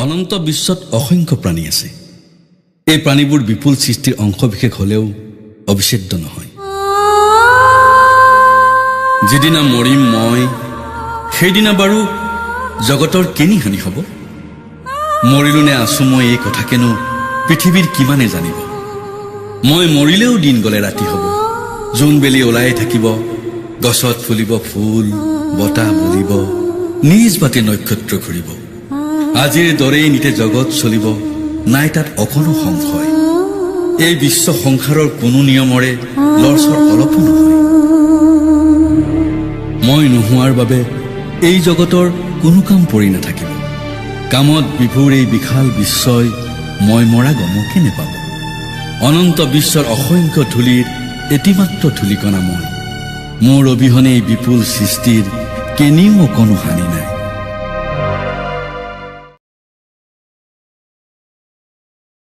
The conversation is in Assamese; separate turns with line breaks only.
অনন্ত বিশ্বত অসংখ্য প্ৰাণী আছে। এই প্ৰাণীবোৰ বিপুল সৃষ্টিৰ অংশবিশেষ হ'লেও অবিচ্ছেদ্য নহয়। যিদিনা মৰিম মই, সেইদিনা বাৰু জগতৰ কেনি হানি হ'ব? মৰিলো নে আছো মই, এই কথাকেনো পৃথিৱীৰ কিমানে জানিব? মই মৰিলেও দিন গ'লে ৰাতি হ'ব, জোনবেলি ওলাই থাকিব, গছত ফুলিব ফুল, বতাহ বলিব, নিজ বাটে নক্ষত্ৰ ঘূৰিব। আজিৰ দৰেই নিতে জগত চলিব, নাই তাত অকণো সংশয়। এই বিশ্ব সংসাৰৰ কোনো নিয়মৰে লৰচৰ অলপো নহয়। মই নোহোৱাৰ বাবে এই জগতৰ কোনো কাম পৰি নাথাকিব। কামত বিভোৰ এই বিশাল বিশ্বই মই মৰা গমকে নেপাব। অনন্ত বিশ্বৰ অসংখ্য ধূলিৰ এটিমাত্ৰ ধূলিকণা মই। মোৰ অবিহনে এই বিপুল সৃষ্টিৰ কেনিও অকণো হানি নাই।